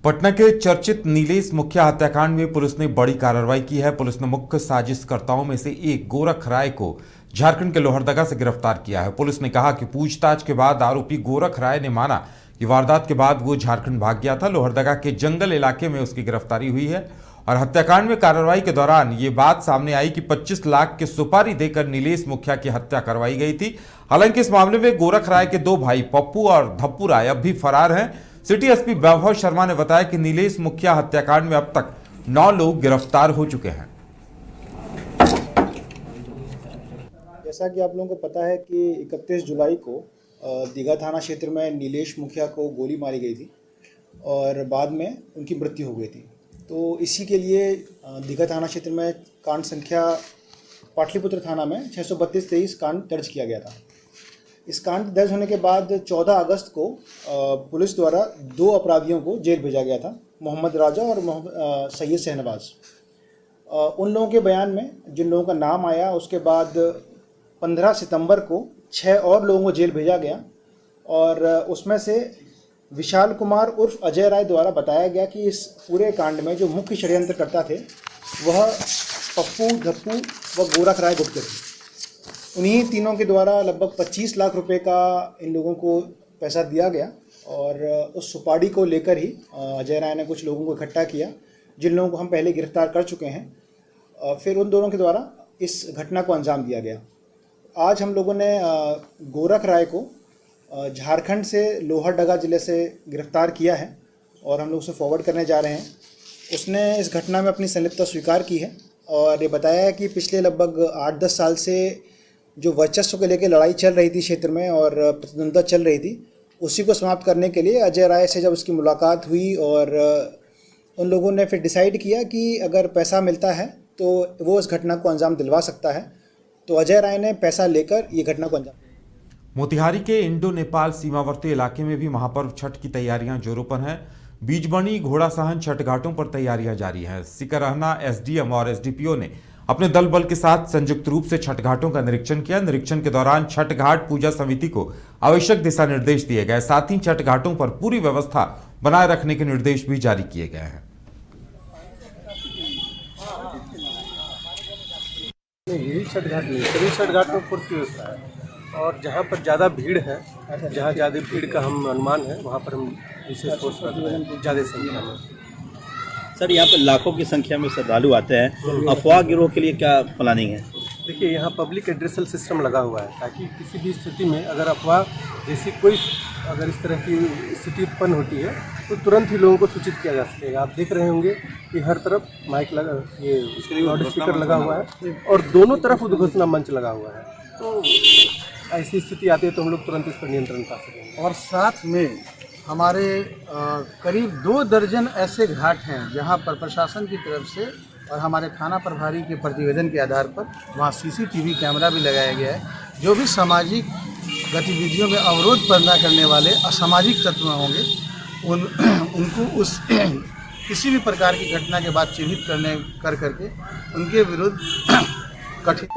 पटना के चर्चित नीलेश मुखिया हत्याकांड में पुलिस ने बड़ी कार्रवाई की है। पुलिस ने मुख्य साजिशकर्ताओं में से एक गोरख राय को झारखंड के लोहरदगा से गिरफ्तार किया है। पुलिस ने कहा कि पूछताछ के बाद आरोपी गोरख राय ने माना कि वारदात के बाद वो झारखंड भाग गया था। लोहरदगा के जंगल इलाके में उसकी गिरफ्तारी हुई है और हत्याकांड में कार्रवाई के दौरान ये बात सामने आई कि 25 लाख की सुपारी देकर नीलेश मुखिया की हत्या करवाई गई थी। हालांकि इस मामले में गोरख राय के दो भाई पप्पू और धप्पू राय अब भी फरार हैं। सिटी एसपी वैभव शर्मा ने बताया कि नीलेश मुखिया हत्याकांड में अब तक 9 लोग गिरफ्तार हो चुके हैं। जैसा कि आप लोगों को पता है कि 31 जुलाई को दीघा थाना क्षेत्र में नीलेश मुखिया को गोली मारी गई थी और बाद में उनकी मृत्यु हो गई थी। तो इसी के लिए दीघा थाना क्षेत्र में कांड संख्या पाटलिपुत्र थाना में 632-23 कांड दर्ज किया गया था। इस कांड दर्ज होने के बाद 14 अगस्त को पुलिस द्वारा 2 अपराधियों को जेल भेजा गया था, मोहम्मद राजा और सैयद शहनवाज। उन लोगों के बयान में जिन लोगों का नाम आया, उसके बाद 15 सितंबर को 6 और लोगों को जेल भेजा गया और उसमें से विशाल कुमार उर्फ अजय राय द्वारा बताया गया कि इस पूरे कांड में जो मुख्य षड्यंत्रकर्ता थे वह पप्पू, धप्पू व गोरख राय गुप्त थे। उन्हीं तीनों के द्वारा लगभग 25 लाख रुपए का इन लोगों को पैसा दिया गया और उस सुपारी को लेकर ही अजय राय ने कुछ लोगों को इकट्ठा किया, जिन लोगों को हम पहले गिरफ्तार कर चुके हैं। फिर उन दोनों के द्वारा इस घटना को अंजाम दिया गया। आज हम लोगों ने गोरख राय को झारखंड से लोहरदगा ज़िले से गिरफ्तार किया है और हम लोग उसे फॉरवर्ड करने जा रहे हैं। उसने इस घटना में अपनी संलिप्तता स्वीकार की है और ये बताया है कि पिछले लगभग 8-10 साल से जो वर्चस्व को लेकर लड़ाई चल रही थी क्षेत्र में और प्रतिद्वंद्विता चल रही थी, उसी को समाप्त करने के लिए अजय राय से जब उसकी मुलाकात हुई और उन लोगों ने फिर डिसाइड किया कि अगर पैसा मिलता है तो वो इस घटना को अंजाम दिलवा सकता है। तो अजय राय ने पैसा लेकर ये घटना को अंजाम। मोतिहारी के इंडो नेपाल सीमावर्ती इलाके में भी महापर्व छठ की तैयारियां जोरों पर हैं। बीजबनी घोड़ा सहन छठ घाटों पर तैयारियां जारी हैं। सिकरहना एसडीएम और एसडीपीओ ने अपने दल बल के साथ संयुक्त रूप से छठ घाटों का निरीक्षण किया। निरीक्षण के दौरान छठ घाट पूजा समिति को आवश्यक दिशा निर्देश दिए गए। साथ ही छठ घाटों पर पूरी व्यवस्था बनाए रखने के निर्देश भी जारी किए गए हैं। यही छठ घाट नहीं, सभी छठ घाट में पूरी व्यवस्था है और जहाँ पर ज़्यादा भीड़ है, जहाँ ज़्यादा भीड़ का हम अनुमान है, वहाँ पर हम विशेष फोर्स करते हैं ज़्यादा संख्या में। सर, यहाँ पर लाखों की संख्या में श्रद्धालु आते हैं, अफवाह गिरोह के लिए क्या प्लानिंग है? देखिए, यहाँ पब्लिक एड्रेसल सिस्टम लगा हुआ है ताकि किसी भी स्थिति में अगर अफवाह जैसी कोई अगर इस तरह की स्थिति उत्पन्न होती है तो तुरंत ही लोगों को सूचित किया जा सकेगा। आप देख रहे होंगे कि हर तरफ माइक लगा, ये लाउड स्पीकर लगा हुआ है और दोनों तरफ उद्घोषणा मंच लगा हुआ है। तो ऐसी स्थिति आती है तो हम लोग तुरंत इस पर नियंत्रण पा सकेंगे। और साथ में हमारे करीब 2 दर्जन ऐसे घाट हैं जहां पर प्रशासन की तरफ से और हमारे थाना प्रभारी के प्रतिवेदन के आधार पर वहां सीसीटीवी कैमरा भी लगाया गया है। जो भी सामाजिक गतिविधियों में अवरोध पैदा करने वाले असामाजिक तत्व होंगे उनको उस किसी भी प्रकार की घटना के बाद चिन्हित करके उनके विरुद्ध कठिन